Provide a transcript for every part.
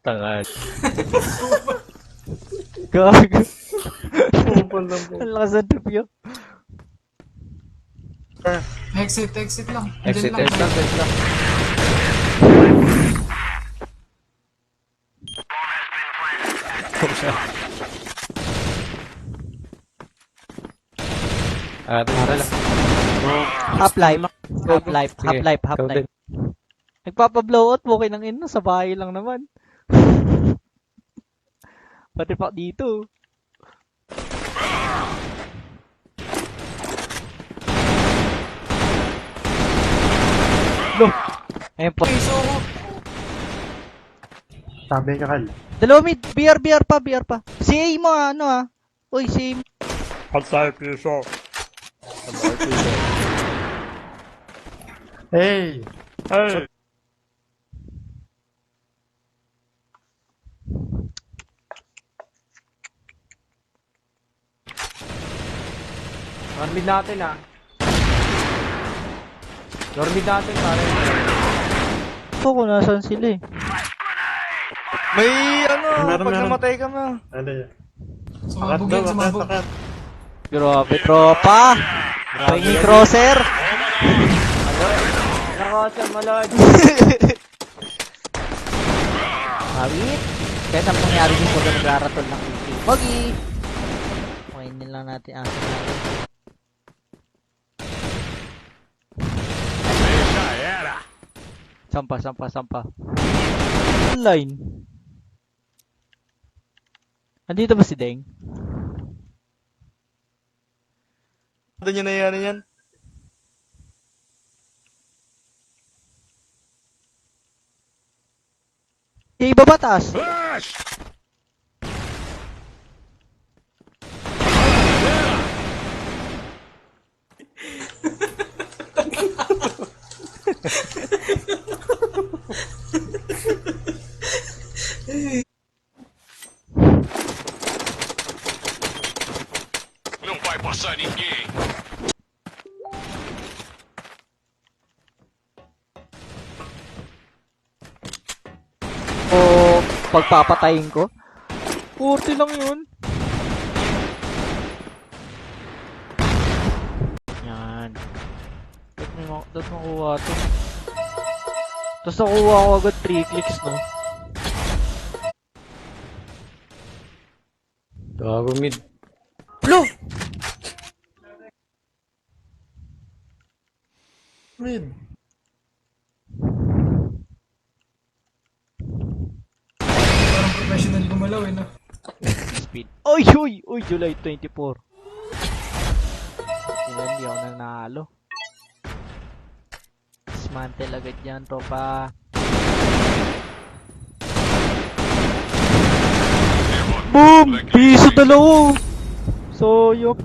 Tangad. Gago. Pupol lang po. Ang lakas ng trip yun. Exit lang. Exit Andyan lang. lang. Tara lang. Half-life. Sige. Half-life. Ikaw din. Nagpapa-blowout mo ng ino, sa bahay lang naman. Pati pa dito. Lo. Ayun po. Okay, so, Sabi ka, Kal. Dalawa mid. BR pa. CA mo ano ah. Uy, CA mo. Hey! Hey! Normid natin ah. Normid natin pare. Ito kung nasan sila eh. May ano, Meron, pag meron. namatay ka na. Ano yan? Akat sumabog daw, yan, akat, sumabog. akat. Grabe, tropa. Training crosser. Nakasal malad. Awit. Kahit ang mangyari din pag naglaratol ng EP. Pogi. Kainin lang natin ang asin natin. Sampa. Line. Andito ba si Deng? Ano nyo na yan? Eh, ibaba taas. Não vai passar ninguém. O pagpapatayin ko. 40 lang yun. Yan. Dapat makuha to. Tapos nakuha ko agad 3 clicks, no? Gago mid. Blue! Mid. Parang professional gumalaw eh, no? Speed. Uy, July 24. Yan, di ako nanalo. Dismantle agad yan, tropa. Boom! Piso dalawa! Soyop.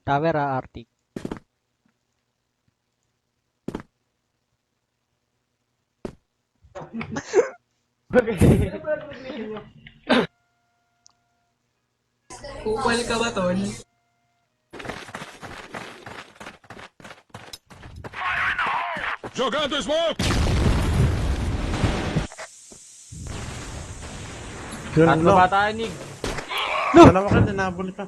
Tower Arctic. Kupal ka ba, Tol? Jogando smoke! Yun Tatlo lang. ba tayo, Nig? Dalawa ka, dinabol ka.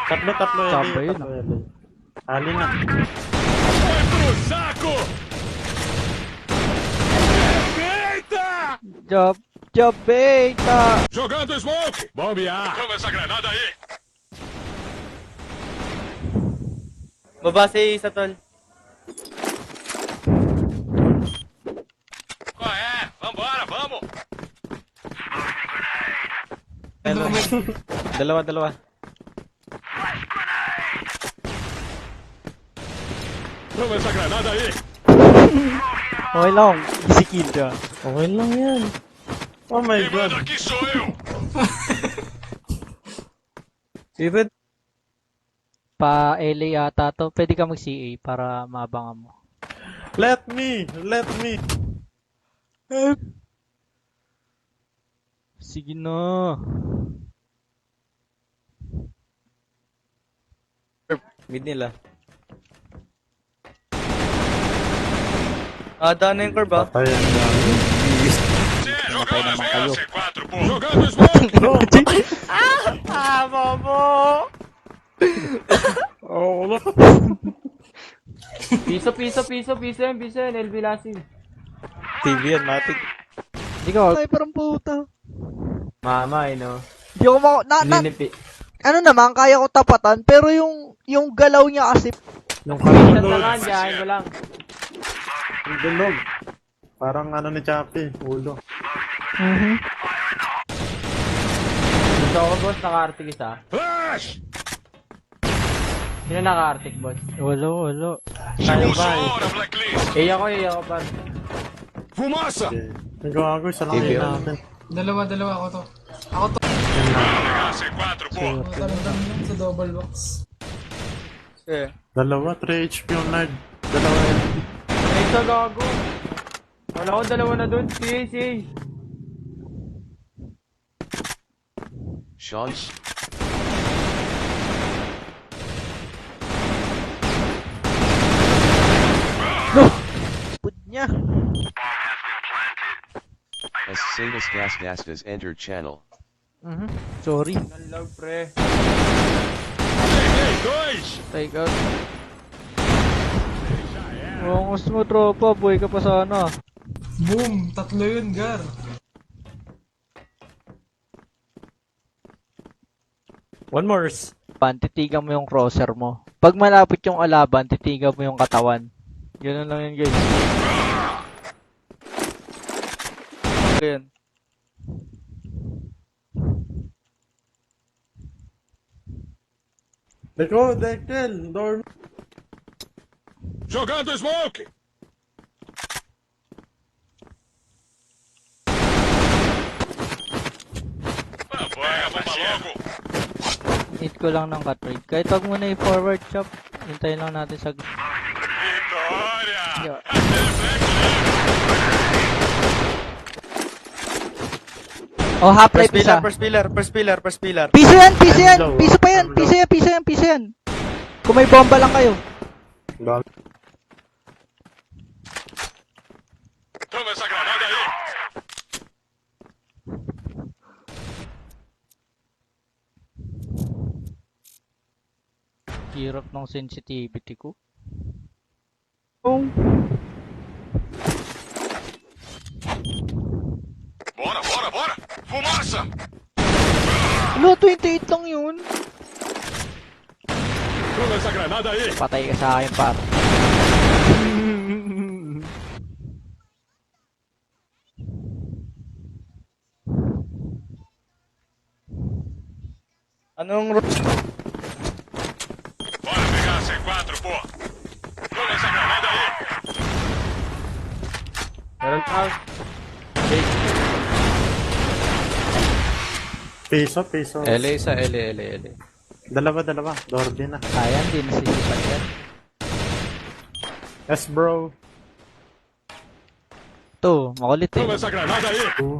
Tatlo, Tsamba LA. yun, Tatlo, LA. Ali na. Foi pro saco! Eita! Job beta! Jogando smoke! Bombear! Toma essa granada aí! Baba si isa tol. Qual é? Vambora, vamos! Dalawa. Toma essa granada aí! Okay lang, easy kill siya. Okay lang yan. Oh my Quem god. manda aqui sou eu! Even. Pa LA yata to. Pwede ka mag-CA para maabangan mo. Let me. Sige na. Mid nila. Daan na yung curve ah. Patayan lang. Zero! Mamatay naman kayo. C4, pô. Jogando smoke. Ah, bobo! Oo, wala. Piso yan, LB Lasing. TV yan, matik. Hindi ko. Ay, parang puta. Mama, no? Hindi ako Ninipi. ano naman, kaya ko tapatan, pero yung galaw niya kasi, Yung Pisan kalulod. lang, diyan ko lang. Yung dulog. Parang ano ni Chappie, ulo. Gusto ko, boss, naka-artic isa. Flash. Sino naka-artic, boss? wala. Tayo Chegou ba? sua hora, Blacklist. Iya ko, par. Fumaça. Okay. Ang gago, isa lang TV. yun natin. Dalawa ako to. Ako to. Pegar C4, pô. Talang lang sa double box. Eh. Dalawa, 3 HP yung nerd. Dalawa yan. Ay, sa gago. Wala ko dalawa na dun. Si. Shots. put niya. As Satus Gastas entered channel. Sorry. Nalog, pre. Peguei dois. Take out. Wangos mo, tropa. Buhay ka pa sana. Boom! Tatlo yun, Gar. One more. Titigan mo yung crosser mo. Pag malapit yung alaban, titigan mo yung katawan. Ganun lang yun, guys. Ayan. Deko, Dekel, dorm. Jogando smoke. Pega a bomba logo. Hit ko lang ng cut rate. Kahit wag mo na i-forward chop. Hintayin lang natin sa... Vitória. Yeah. Oh, half-life isa. First pillar. Piso yan! low, Piso pa yan! I'm low. Piso yan! Kung may bomba lang kayo. Toma essa granada aí. Hirap ng sensitivity ko. Bora. Fumaça. Wala, 28 lang yun. Toma essa granada aí. Patay ka sa akin, par. Anong Bora pegar C4, pô. Toma essa granada aí. Meron pa. Piso. LA sa LA. Dalawa. Dorby na. Ayan, din sisipan yan. Yes, bro. Ito, makulit eh. Toma essa granada aí. Two.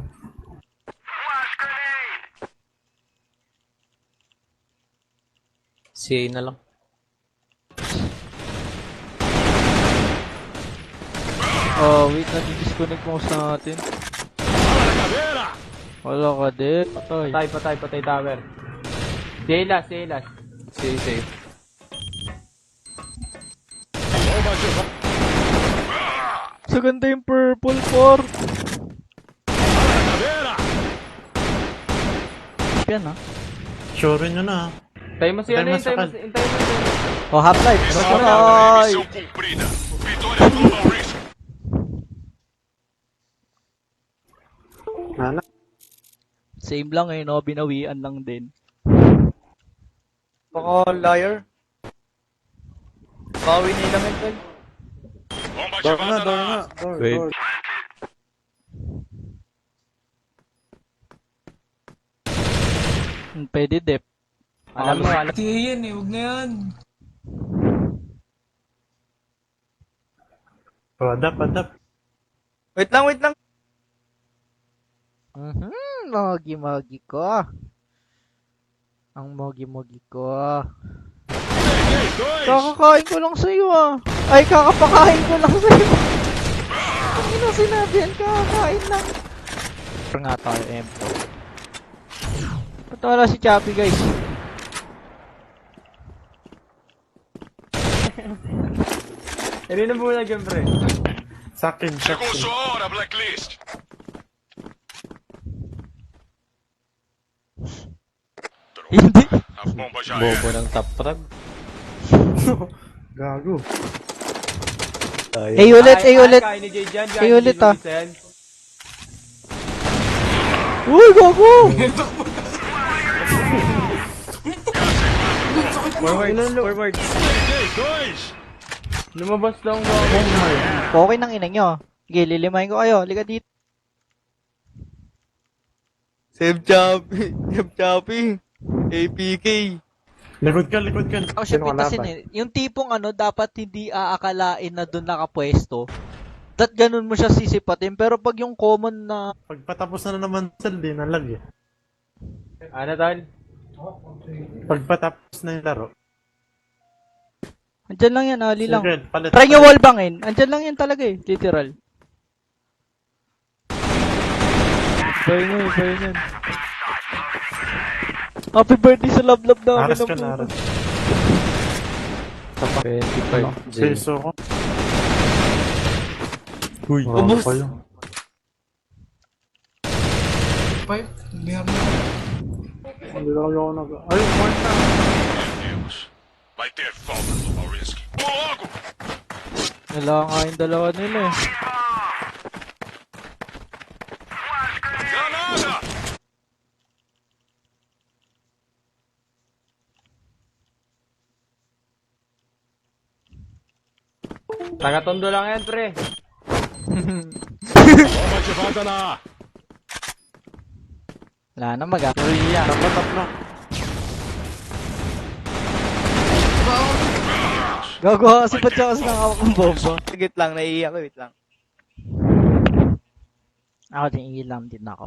CA na lang. Oh, wait, nadi-disconnect mo sa natin. Fala, caveira. Wala ka din. Patay. Patay tower. CA last. CA. Bomba de Sa ganda yung purple for. caveira. Yan ha. Sure nyo na. Tayo mo si Patay ano mo yun, sa tayo mo si... Oh, half-life. Essa Patay. é missão cumprida. Vitória Global Risk. Nana. Same lang eh, no? Binawian lang din. Baka liar. Bawi na ilang tol. Bomba Door na. ativada na. Door. Pwede dep. Alam mo. Tiya yan eh, huwag na yan. Adap. Wait lang. Mogi ko. Ang mogi ko. Peguei dois. Kakakain ko lang sa'yo ah. Ay, kakapakain ko lang sa'yo. Ang ina sinabi yan, kakakain lang. Pero nga tayo, M4. Ba't wala si Chappy, guys? Kanina muna dyan, pre. Sakin, Chegou sakin. sua hora, Blacklist. Hindi. A bomba já Bobo era. ng top frag. Gago. A ulit, A ulit. Kaya ni Jay dyan, Ay, ulit, ah. Sen. Uy, gago! Forward. Peguei dois. Lumabas lang gago. Okay ng ina nyo. Sige, lilimahin ko kayo. Liga dito. Save Chappy. Save Chappy. APK. Likod ka, likod ka. Ako siya Sino pintasin kalaban? eh. Yung tipong ano, dapat hindi aakalain na doon nakapwesto. Dat ganun mo siya sisipatin. Pero pag yung common na... Pagpatapos na naman sal, di nalag eh. Ano, Tol? Pagpatapos na yung laro. Andyan lang yan, ali lang. Sige, palit. Try nyo wall bangin. Andyan lang yan talaga eh. Literal. Iba yun. Happy birthday sa love-love namin. Aras ka na, aras. 25. Seso ko. Uy, Ubus. Kayo. 5, hindi harap na. Hindi lang ako nag... Ay, point na. Meu Deus. Vai ter falta do Maurinski. Logo! Wala nga yung dalawa nila eh. Granada! Taga-tondo lang yan, pre. Bomba ativada na A. Wala na mag Tapatap na. Gagawa kasi pa siya kasi ng hawak ng bomba. Wait lang, naiiyak ko. Wait lang. Ako din, iilam din ako.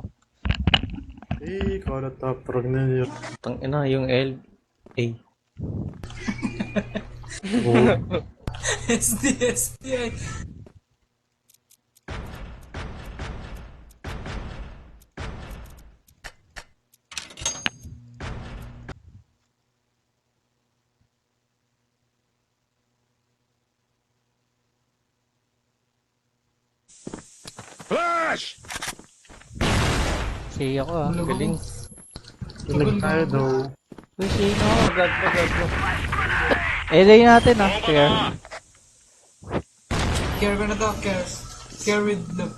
Eh, kala top frog na yun. Tang ina, yung L. A. SDI. Flash! Say ako ah. Galing. Tulig tayo daw. Uy, say no. Agad mo. Elay natin ah. Bomba Fair. na A. Care ko na to, care. Care with love.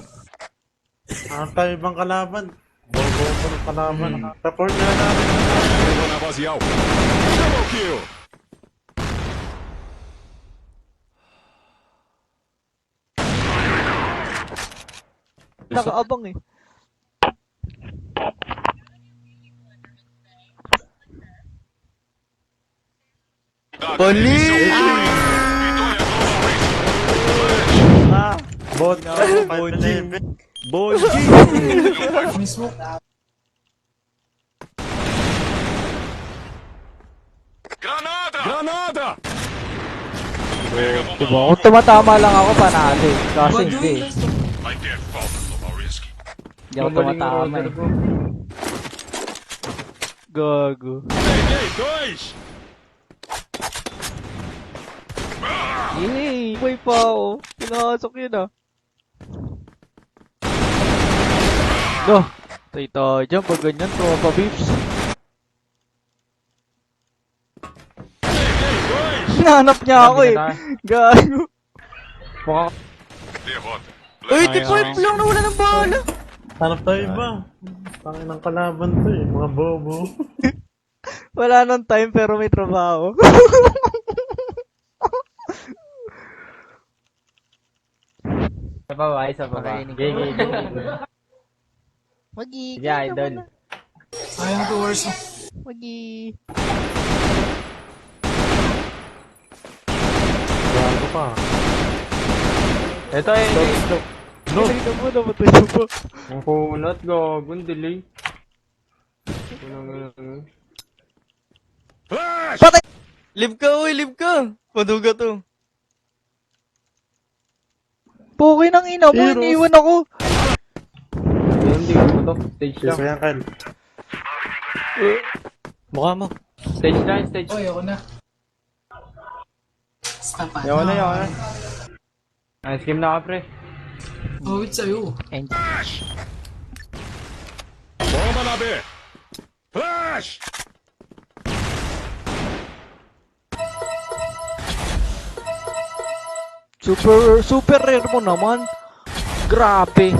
Tayo ibang kalaban. Bobo ko ng kalaban. Report na natin. Pegou na base alta. Double kill. Nakaabang eh. Poli! Bot. Bonjing. 5-11. Bonjing! Mismo. Granada! Granada! Pega a bomba Diba? Kung tumatama lang ako, panalo eh. Kasi What hindi. doing this? Vai ter falta do Maurinski. Hindi ako tumatama eh. Gago. Peguei dois! Yay! May pa ako. Pinakasok yun ah. No! Tay tayo dyan. Pag ganyan, tropa beeps. Peguei dois! Hinahanap niya ako eh. Gago. Mukha Derrota. Uy, T5 lang na wala ng bala! Hanap tayo iba. Tangin ng kalaban to eh. Mga bobo. Wala nang time pero may trabaho. Isa pa ba? Isa pa ba? Pakainin ko. Gigi. Wagi. Sige, idol. Sayang 2 hours. Wagi. Gago pa. Ito eh. No. Ay, naman namatay na ba? Ang kunot, gagong delay. Flash! Live ka, uy, live ka! Paduga to. Puki ng ina mo, Heroes. iniwan ako. Hindi Sigat mo to. Stage Yes, lang. yan, Kyle. Mukha mo. Stage lang, stage. Oh, ayoko na. Stop Yawa na, yawa na. Nice game na ka, pre. Oh, it's sa'yo. And Bomba na B. Flash! super rare mo naman. Grabe.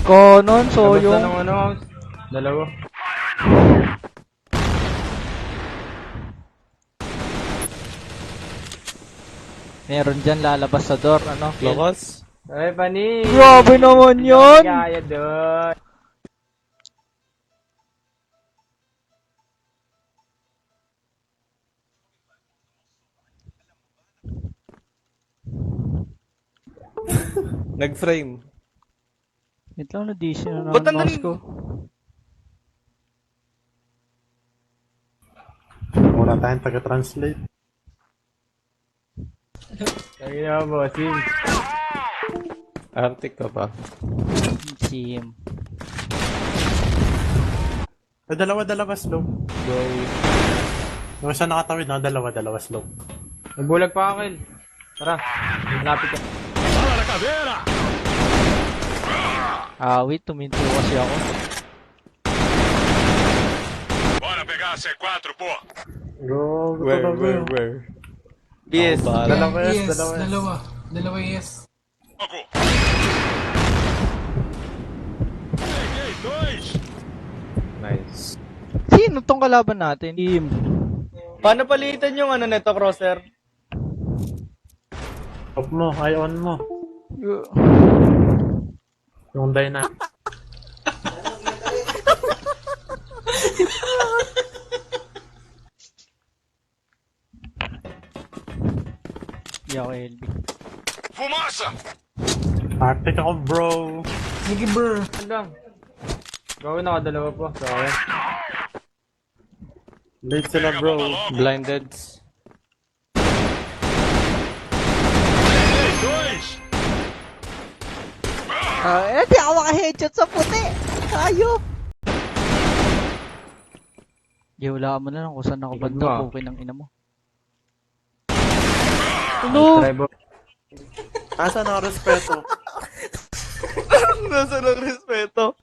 Konon, Labas na Soyong. ng ano, house. Dalawa. Meron dyan lalabas sa door, ano? Lakas. Ay, pani. Grabe naman yun! Kaya doon. Nag-frame. Wait lang, na-DC na Ba't ng ang mouse dali- ko. Wala tayong taga-translate. Kaya bossing. Arctic ka pa. Team. Ay, dalawa slope. Go. Yung isa nakatawid na, dalawa slope. Nagbulag pa Akil. Tara, malapit ka. ¡Para la cadera! Wait, tuminto kasi ako. Bora pegar C4, pô! Go, Where? Yes. Dalawa yes, Yes, dalawa yes. dalawa. Dalawa yes. Fogo! Peguei dois! Nice. Sino tong kalaban natin? Team. Paano palitan yung ano neto, Crosser? Off mo, ay on mo. Yung dyna. Di ako LB. Fumaça! Arctic ako, bro. Sige, bro. Ano lang. Gawin nakadalawa pa. So, ayan. Late sila, Pega a bro. bomba logo! Blinded. Peguei dois! Di ako maka-headshot sa puti. Ayop. Di, wala mo na lang kung saan ako Tignan banda. mo. Okay ng ina mo. Try mo. Asa na respeto? Nasa ng respeto.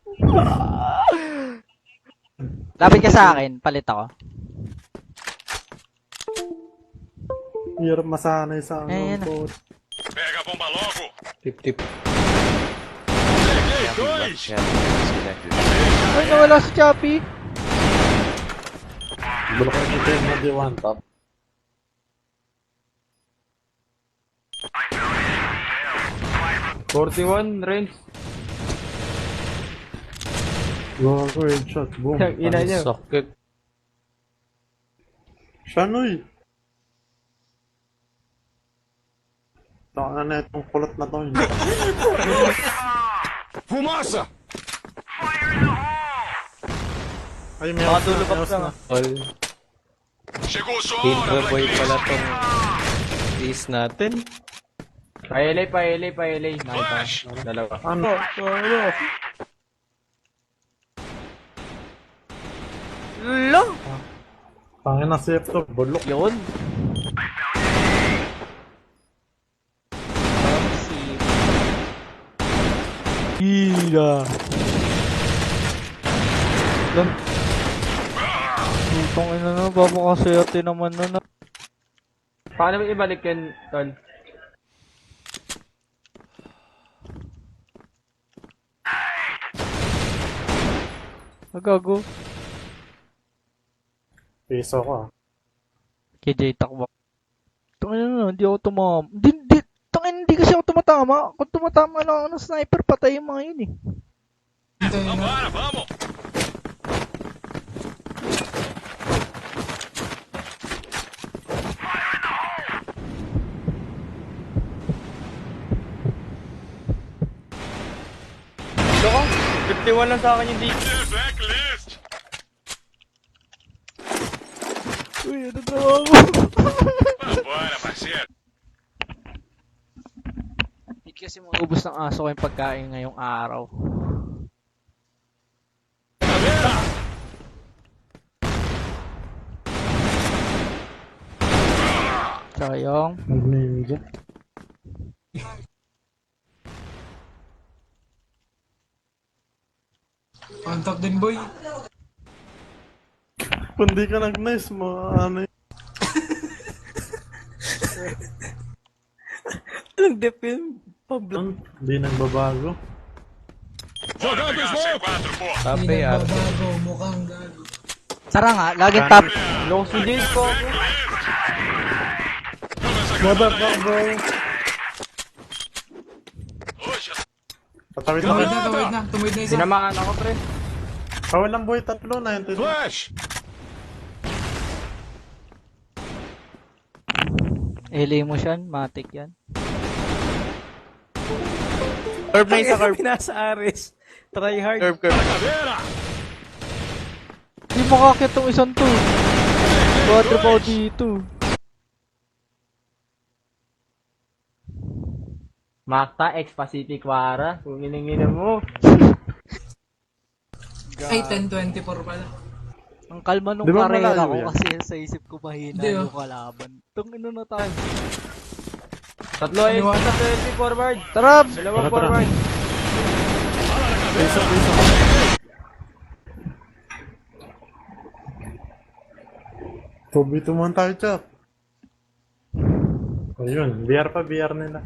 Lapit ka sa akin, palit ako. Hirap masanay sa Ayan na. ano. Pega a bomba logo! Tip. Peguei Happy Luck dois! channel disconnected. Ay, nawala si Chappy. Bulok ko dito yung hindi one top. $41 range. Go, go, headshot. Boom. Ang ina niya. Sakit. Shanoy. Taka na itong kulot na to. Fumaça! Ay, may Makatulog house ka na. pa. All. Chegou sua hora, Intra boy Blacklist! pala tong is natin. Pa-LA. Nakita Flash! ko. Dalawa. Ano? Lo. Tangin na safe to. Bulok. Yun. Ida. Lang. Itong ina na, babakaserte naman na. Paano mo ibalik yun, Tol? Nagago. Piso ko ah. KJ takbo. Tangina na, hindi ako tumama. Hindi kasi ako tumatama. Kung tumatama lang ako ng sniper, patay yung mga yun eh. Hintayin na. Vambora, vamos! Loko. 51 lang sa akin yung dito. The Blacklist! Uy, ano trabaho mo? Vambora, parceiro! Hindi kasi maubos ng aso ko yung pagkain ngayong araw. Sayang. Mag-ninja. On top din, boy. Kung di ka nag-nice mo, ano yun? Ang dip yun. Hindi nagbabago. Jogando smoke! C4, pô. Hindi nagbabago, mukhang gago. Tara nga, laging top. Loko si Jace ko ako. Motherfucker, bro. Hoje, Tatawid Tumawid na. na, tumawid na. Tumawid na isa. Tinamaan ako, pre. Walang boy, tatlo na yun. flash! LA mo siyan, matik yan. Curve na isa, curve. Nasa Ares. Try hard. Curve, curve. Caveira! Hindi makakit tong isang to. Quadro pa dito. Makta, ex-Pacific Wara. Kung iningin mo. Ay, 10-24 pala. Ang kalma nung Di ba karera malayo ko yan? kasi sa isip ko mahina Hindi, yung kalaban. Itong ano na tayo. Tatlo ay sa 20 forward. Tara! Dalawang Tara, tara. forward. Piso. Tubito mo tayo, Chap. Ayun, BR nila.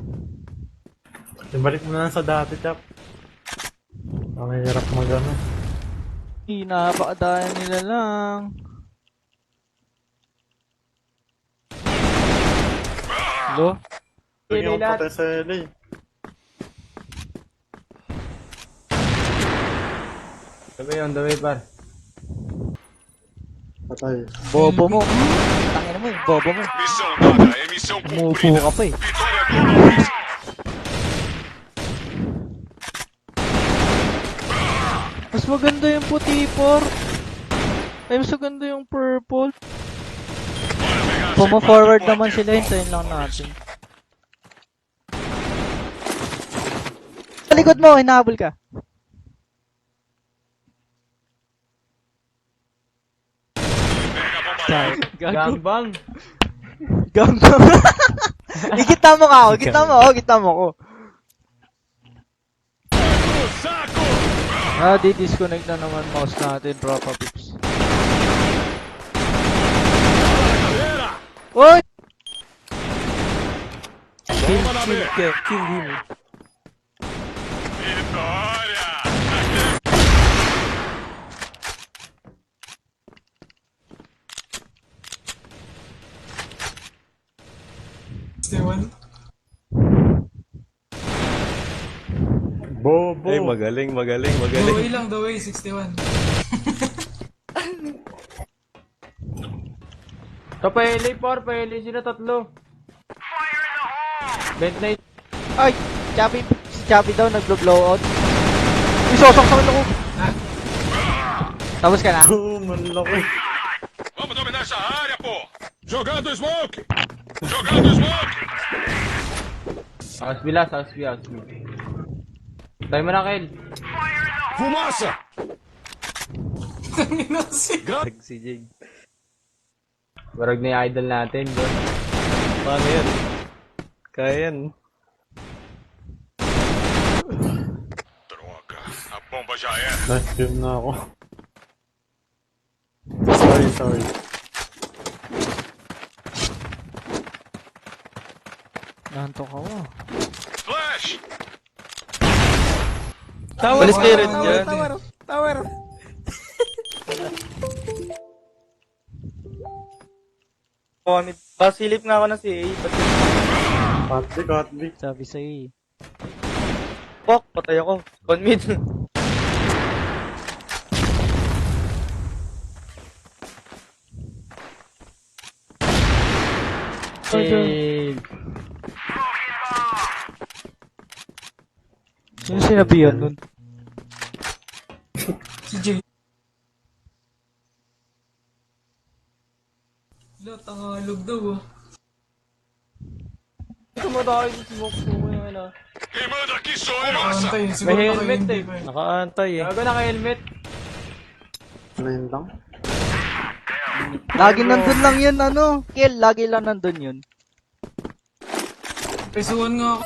Ibalik mo na lang sa dati, Chap. Ang hirap mag-ano. Napakadaya nila lang. Hello? Ito yung lahat. patay sa LA. The way, par. Patay. Bobo mo. Tangina mo eh, bobo mo. Missão dada, emissão Umupo cumprida. ka pa eh. Vitória total. Mas maganda yung puti por. Ay, mas maganda yung purple. Puma-forward naman sila, hintayin lang natin. Sa likod mo, hinahabol ka. Sorry. Gago. Gangbang. Gago. Ikita mo ka ako, kita mo ako, kita mo ako. Saco! Di-disconnect na naman mouse natin, tropa pips. Caveira! Oy! Bomba na B. Kill him. Vitória! Stewan. Bobo. Ay, magaling. The way lang, the way, 61. Ito pa LA, par. Pa LA sila tatlo. Bent na Ay! Si Chubby daw naglo-blowout. Isosok ako. Tapos ka na? Malaki. Vamos dominar essa área, pô! Jogando smoke! Jogando smoke! House B. Tayo mo na, Kel. Fumaça! Tangina si. Si Jig. Barag na yung idol natin, bro. Paano yan? Kaya yan. Droga, a bomba já era. Nice kill na ako. Sorry. Nantok ako. Flash! Tower, spirit tower, dyan. tower. Pasilip nga ako na si A. Katli. Sabi sa'yo eh. Fuck, patay ako. On mid. Eh, Sino sinabihan nun? Si Jay. Tangalog daw ah. tumatay sa smoke ko yung ano. Quem manda aqui sou eu, essa! Antay, siguro May naka helmet hindi eh. pa eh. Nakaantay eh. Gago naka-helmet. Ano yun lang? Lagi nandun lang yun, ano? Kill, lagi lang nandun yun. Pesuhan nga ako.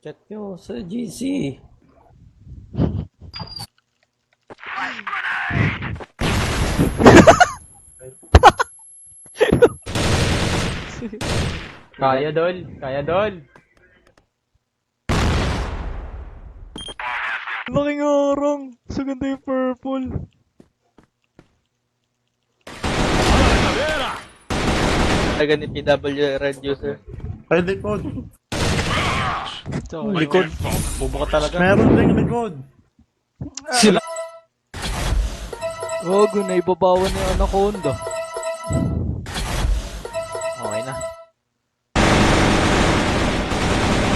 Chat nyo sa GC. Kaya, Dol. Kaya, Dol. Laking arang. So ganda yung purple. Taga ni PW Red User. Ay, likod. So, likod. Bobo ka talaga. Meron ding likod. Sila. Gago na ibabawan na yung anaconda. Okay na.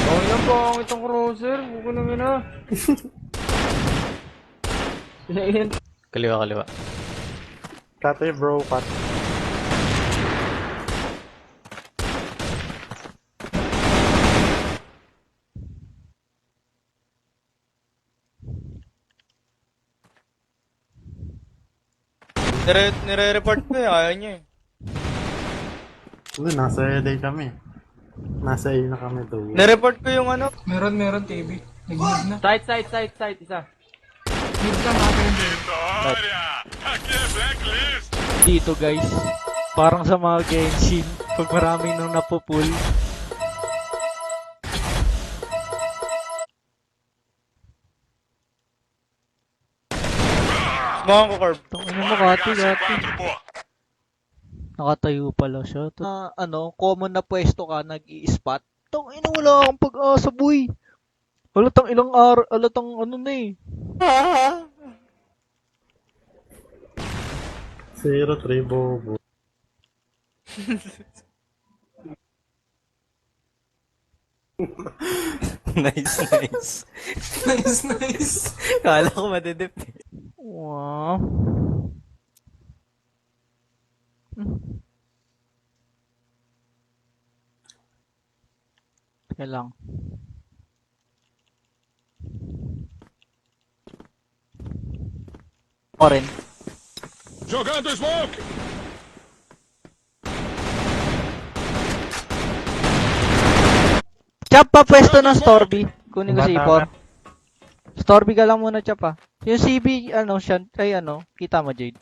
Okay lang po ang itong crosser. Buko naman na. Yan. Kaliwa. Kate bro, cut. Nire-report ko eh, ayaw niya eh. Uy, nasa LA kami. Nasa A na kami doon. Nire-report ko yung ano. Meron, TV. Nag-mid na. Side. Isa. Mid lang natin. Vitória! Aqui é Blacklist! Dito guys. Parang sa mga Genshin. Pag maraming nang napupull. Sumakan ko, Corb. Tangina mo, Kati. 4 po! Nakatayo pala siya. Common na pwesto ka, nag-i-spot. Tangina, wala akong pag-asa, boy. Halatang ilang araw, halatang ano na eh. 0-3 bobo. Nice. Nice. Kala ko madidip eh. Wow. Teka lang. Oren. Jogando smoke! Chap pa pwesto ng Storby. Kunin ko si Bata Ipor. Storby ka lang muna, Chap ah. Yung CB, siya, ay kita mo, Jade.